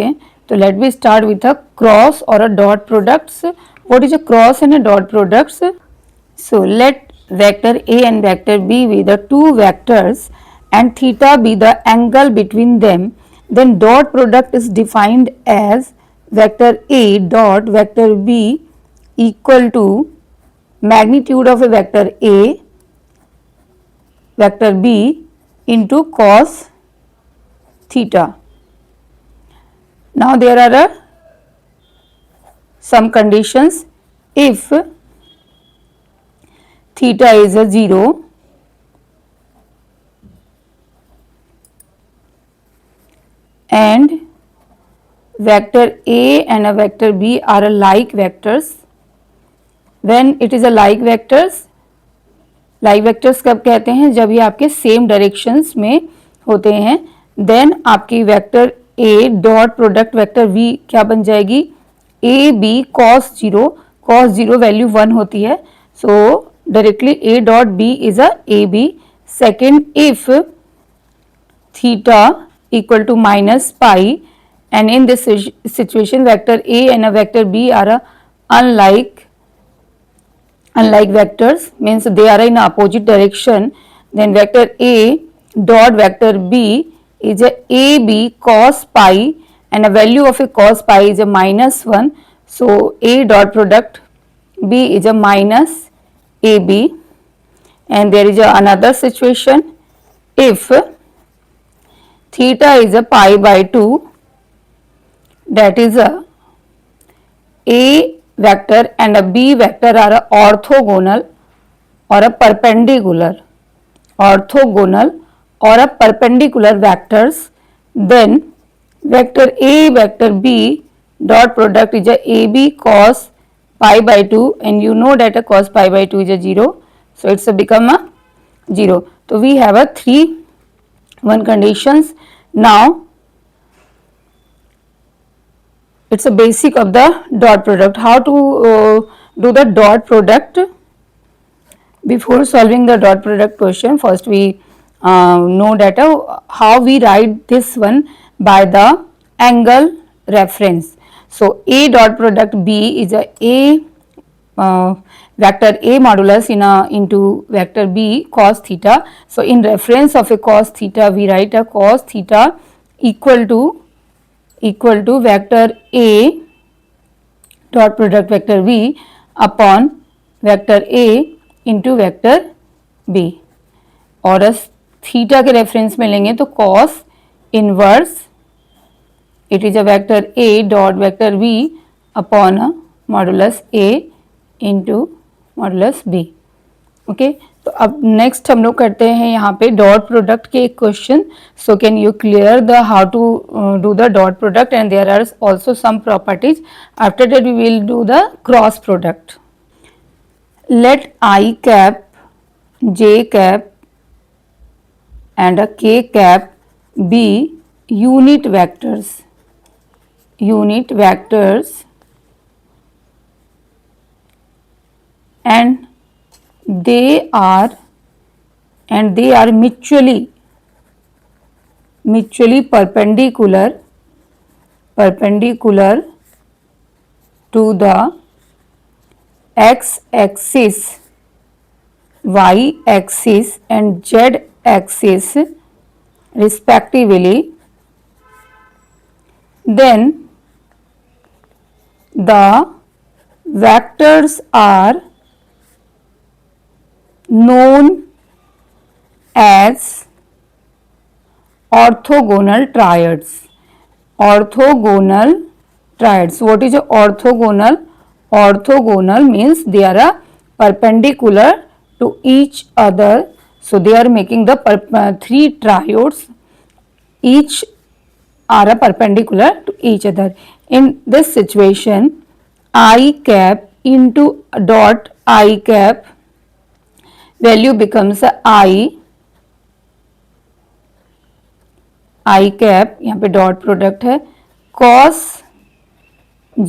हैं. तो let me start with a cross or a dot products. What is a cross and a dot products? So let vector A and vector B be the two vectors and theta be the angle between them. Then dot product is defined as vector A dot vector B equal to magnitude of a vector A vector B into cos theta. Now there are some conditions. If theta is a 0 and vector A and a vector B are alike vectors, when it is a like vectors कब कहते हैं, जब ये आपके same directions में होते हैं, then आपकी vector A dot product vector V क्या बन जाएगी, A B cos zero value 1 होती है. So directly A dot B is a A B. Second, if theta equal to minus pi, and in this situation vector A and a vector B are unlike vectors, means they are in opposite direction, then vector A dot vector B is a AB cos pi and a value of a cos pi is a minus 1. So A dot product B is a minus AB. And there is another situation, if theta is a pi by 2, that is a vector and a B vector are a orthogonal or a perpendicular vectors, then vector A vector B dot product is a AB cos pi by 2, and you know that a cos pi by 2 is a 0, so it's a become a 0. So we have a 1 conditions. Now it's a basic of the dot product. How to do the dot product? Before solving the dot product question, first we know that how we write this one by the angle reference. So A dot product B is a vector A modulus into vector B cos theta. So in reference of a cos theta, we write a cos theta equal to vector A dot product vector B upon vector A into vector B. और theta के reference में लेंगे तो cos inverse it is a vector A dot vector B upon a modulus A into modulus B. Okay, तो अब next हम लोग करते हैं यहाँ पे डॉट प्रोडक्ट के एक question. So can you clear the how to do the dot product, and there are also some properties. After that we will do the cross product. Let I cap, J cap and a k cap be unit vectors and they are mutually perpendicular to the x axis, y axis and z axis respectively, then the vectors are known as orthogonal triads. What is orthogonal? Orthogonal means they are perpendicular to each other. So they are making the 3 triodes, each are perpendicular to each other. In this situation, I cap into dot I cap value becomes I cap, यहाँ पे dot product है, cos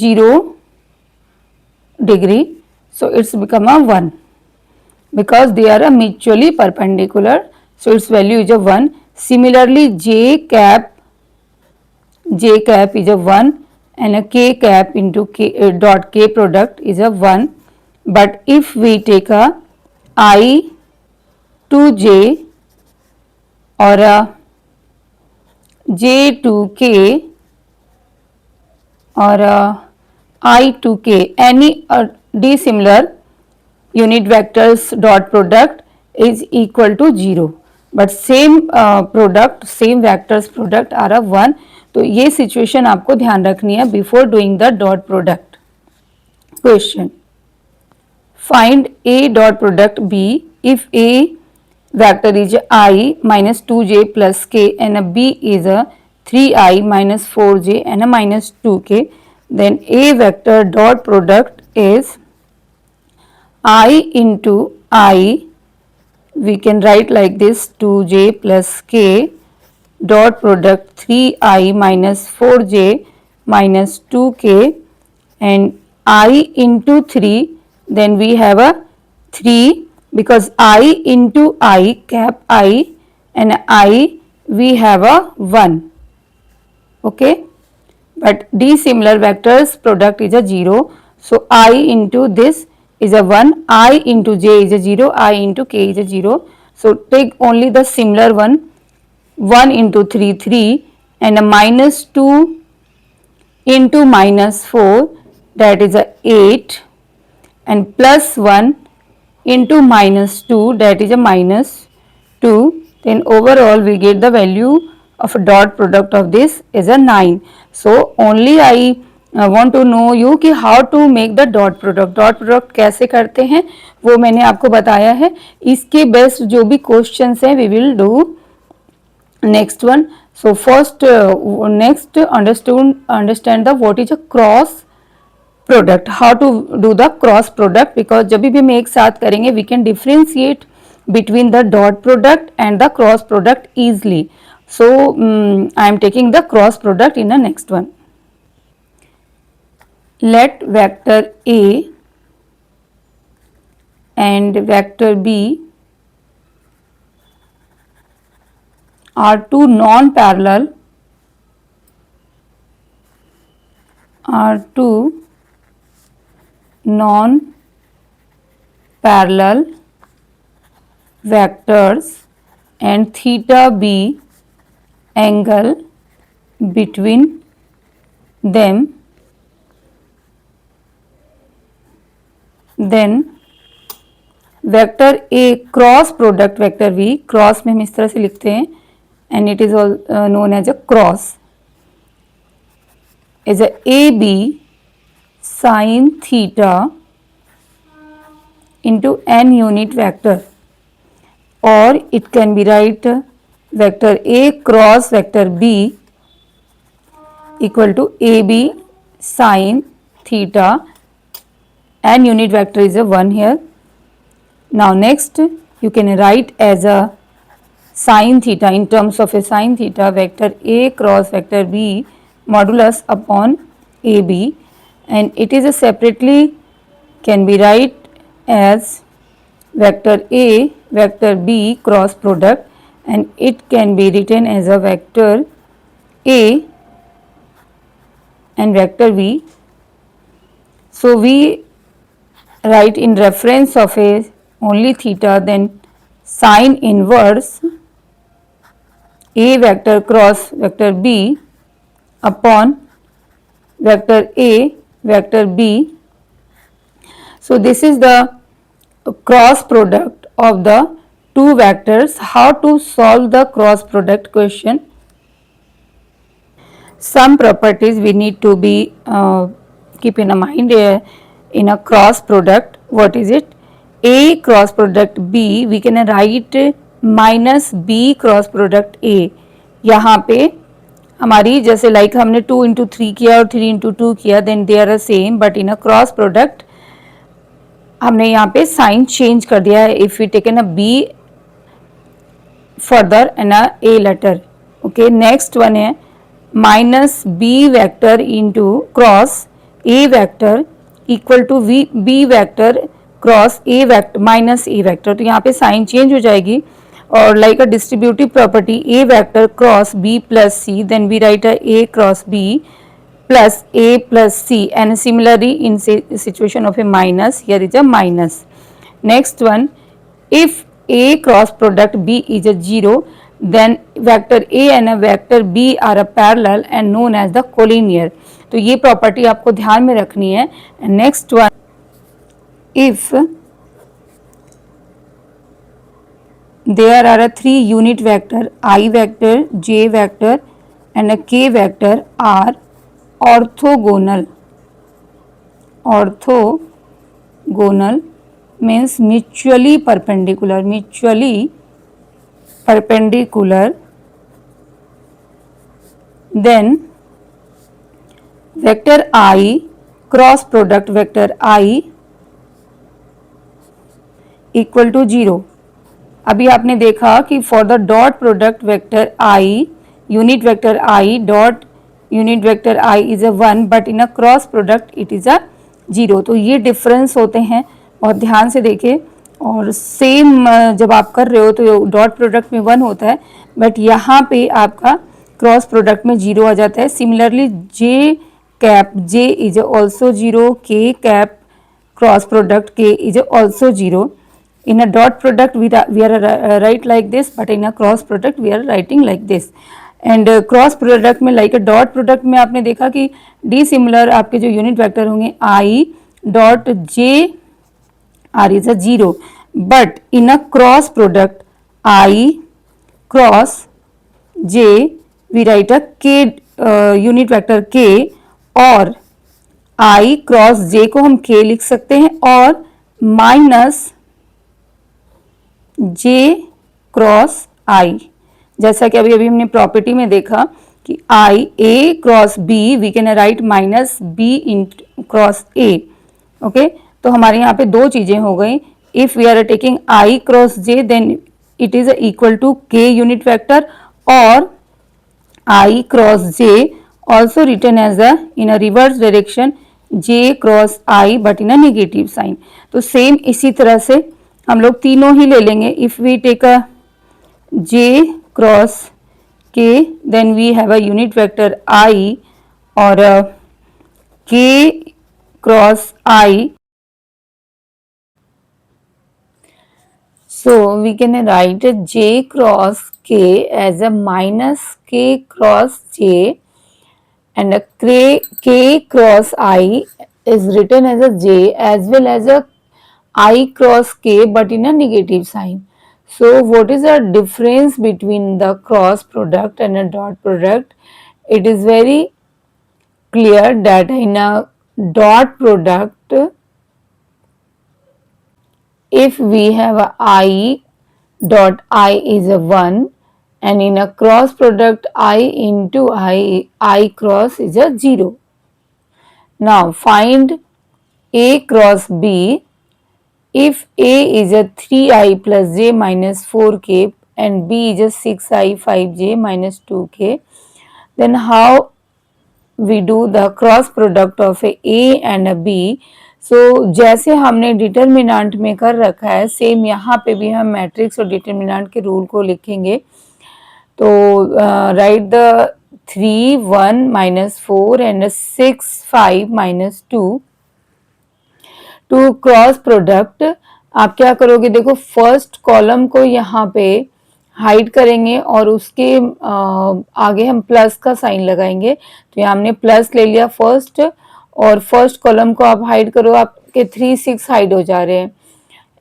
0 degree, so it's become a 1 because they are mutually perpendicular, so its value is a 1. Similarly, j cap j cap is a 1 and a k cap into k dot k product is a 1. But if we take a I to j or a j to k or a I to k, any dissimilar unit vectors dot product is equal to 0. But same product, same vectors product are a 1. तो ये situation आपको ध्यान रखनी है before doing the dot product question. Find A dot product B if A vector is I minus 2j plus k and a B is a 3i minus 4j and a minus 2k, then A vector dot product is I into I, we can write like this, 2j plus k dot product 3i minus 4j minus 2k and I into 3, then we have a 3 because I into I cap I and I we have a 1, okay, but dissimilar vectors product is a 0. So I into this is a 1, I into j is a 0, I into k is a 0. So take only the similar one, 1 into 3 3 and a minus 2 into minus 4, that is a 8, and plus 1 into minus 2, that is a minus 2, then overall we get the value of a dot product of this is a 9. So only I want to know you कि how to make the dot product. dot product कैसे करते हैं वो मैंने आपको बताया है. इसके बेस्ट जो भी क्वेश्चंस हैं we will do next one. So first next understand the what is a cross product, how to do the cross product, because जब भी हम एक साथ करेंगे we can differentiate between the dot product and the cross product easily. So I am taking the cross product in the next one. Let vector A and vector B are two non-parallel vectors and theta b angle between them, then vector A cross product vector V, cross में हम इस तरह से लिखते हैं and it is all known as a cross, is a AB sin theta into n unit vector, or it can be write vector A cross vector B equal to AB sin theta, n unit vector is a 1 here. Now next you can write as a sin theta, in terms of a sin theta, vector A cross vector B modulus upon AB, and it is a separately can be write as vector A vector B cross product, and it can be written as a vector A and vector V. So we write in reference of a only theta, then sin inverse A vector cross vector B upon vector A vector B. So this is the cross product of the two vectors. How to solve the cross product question? Some properties we need to be keep in mind in a cross product. What is it? A cross product B, we can write minus B cross product A. यहाँ पे हमारी जैसे like हमने 2 into 3 किया और 3 into 2 किया, then they are same, but in a cross product हमने यहाँ पे साइन चेंज कर दिया है. If we taken a B further and a A later. Okay, next one है minus B vector into cross A vector equal to B vector cross A vector minus A vector. तो यहाँ पे sign change हो जाएगी, or like a distributive property A vector cross B plus C, then we write a A cross B plus A plus C, and similarly in situation of a minus, here is a minus. Next one, if A cross product B is a 0, then vector A and a vector B are a parallel and known as the collinear. तो ये property आपको ध्यान में रखनी है. Next one, if there are a 3 unit vector I vector, J vector and a K vector are orthogonal. Orthogonal means mutually perpendicular. Then vector I cross product vector I equal to 0. अभी आपने देखा कि for the dot product vector I, unit vector I dot unit vector I is a 1, but in a cross product it is a 0. तो ये difference होते हैं, बहुत ध्यान से देखें. और सेम जब आप कर रहे हो तो डॉट प्रोडक्ट में 1 होता है, बट यहाँ पे आपका क्रॉस प्रोडक्ट में 0 आ जाता है. Similarly J cap J is also 0, के कैप क्रॉस प्रोडक्ट के is also 0. In a dot product we are write like this, but in a cross product we are writing like this. And cross product में like a dot product में आपने देखा कि dissimilar आपके जो unit vector होंगे I dot J R is a 0, but in a cross product I cross J we write a K unit vector K, और I cross J को हम K लिख सकते हैं, और माइनस J क्रॉस I, जैसा कि अभी हमने प्रॉपर्टी में देखा कि I A cross B we can write minus B in cross A. Okay, तो हमारे यहाँ पे दो चीजें हो गई. If we are taking I cross J then it is equal to K unit vector, और I cross J also written as a in a reverse direction J cross I but in a negative sign. तो same इसी तरह से हम लोग तीनों ही ले लेंगे. If we take a J cross K then we have a unit vector I, और K cross I. So we can write J cross K as a minus K cross J, and a K cross I is written as a J as well as a I cross K but in a negative sign. So what is the difference between the cross product and a dot product? It is very clear that in a dot product, if we have a I dot I is a 1, and in a cross product I into I cross is a 0. Now find A cross B. If A is a 3I plus J minus 4K and B is a 6I 5J minus 2K, then how we do the cross product of A and a B? So जैसे हमने determinant में कर रखा है, same यहाँ पे भी हम मैट्रिक्स और डिटर्मिनेंट के रूल को लिखेंगे. तो write the 3 1 minus 4 and 6 5 minus 2 to cross product. आप क्या करोगे, देखो फर्स्ट कॉलम को यहाँ पे हाइड करेंगे और उसके आगे हम प्लस का साइन लगाएंगे. तो यहाँ हमने प्लस ले लिया फर्स्ट, और फर्स्ट कॉलम को आप हाइड करो, आपके 3 6 हाइड हो जा रहे हैं.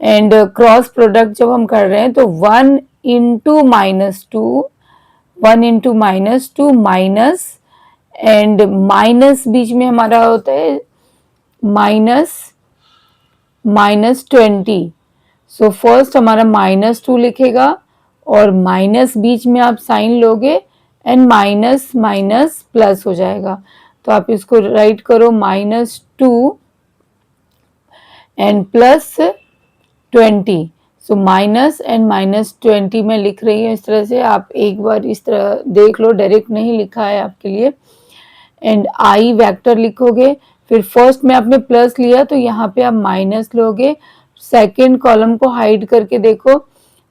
एंड क्रॉस प्रोडक्ट जब हम कर रहे हैं तो 1 into minus 2 minus, and minus बीच में हमारा होता है माइनस 20. सो फर्स्ट हमारा -2 लिखेगा, और माइनस बीच में आप साइन लोगे एंड माइनस माइनस प्लस हो जाएगा. तो आप इसको राइट करो -2 and plus 20. So minus and -20 में लिख रही हूँ इस तरह से. आप एक बार इस तरह देख लो, डायरेक्ट नहीं लिखा है आपके लिए. एंड आई वेक्टर लिखोगे, फिर फर्स्ट में आपने प्लस लिया तो यहाँ पे आप माइनस लोगे. सेकेंड कॉलम को हाइड करके देखो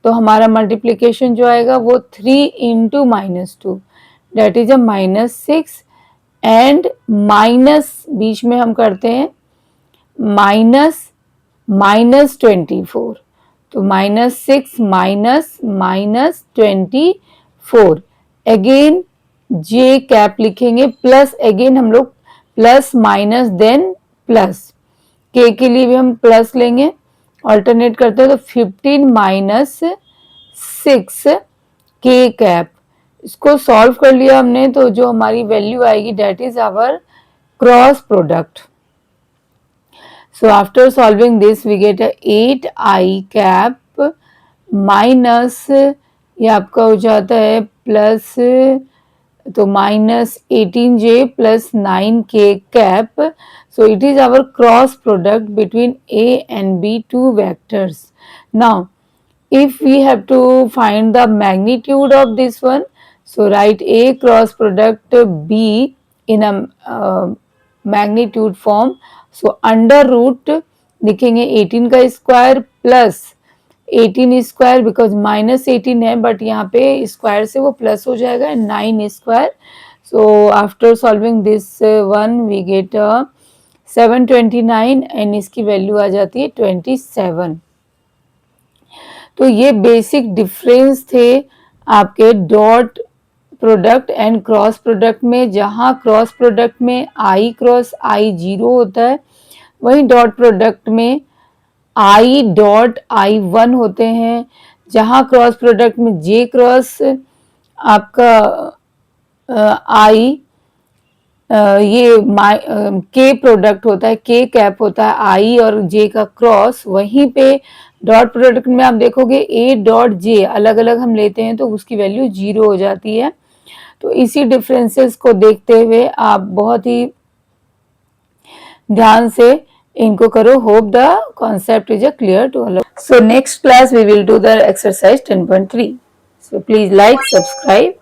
तो हमारा मल्टीप्लिकेशन जो आएगा वो 3 into -2 that is a -6 and minus बीच में हम करते हैं -24, तो -6 -24 अगेन जे कैप लिखेंगे प्लस अगेन हम लोग प्लस माइनस देन प्लस के लिए भी हम प्लस लेंगे ऑल्टरनेट करते हैं तो 15 -6 के कैप इसको सॉल्व कर लिया हमने तो जो हमारी वैल्यू आएगी that is our cross product. So after solving this we get a 8i cap minus ये आपका हो जाता है प्लस तो -18j plus 9k cap. So it is our cross product between A and B two vectors. Now if we have to find the magnitude of this one, so write A cross product B in a magnitude form. So under root लिखेंगे 18 का square plus 18 square because -18 है but यहाँ पे square से वो plus हो जाएगा 9 square. So after solving this one we get 729 and इसकी वैल्यू आ जाती है 27. तो ये बेसिक डिफरेंस थे आपके dot product and cross product में. जहाँ क्रॉस प्रोडक्ट में i क्रॉस i 0 होता है वहीं डॉट प्रोडक्ट में i डॉट i 1 होते हैं. जहाँ क्रॉस प्रोडक्ट में j क्रॉस आपका i ये के प्रोडक्ट होता है के कैप होता है i और j का क्रॉस. वहीं पे डॉट प्रोडक्ट में आप देखोगे a डॉट j अलग अलग हम लेते हैं तो उसकी वैल्यू 0 हो जाती है. तो इसी डिफरेंसेस को देखते हुए आप बहुत ही ध्यान से इनको करो. Hope the concept is clear to all. So next class we will do the exercise 10.3. So please like subscribe.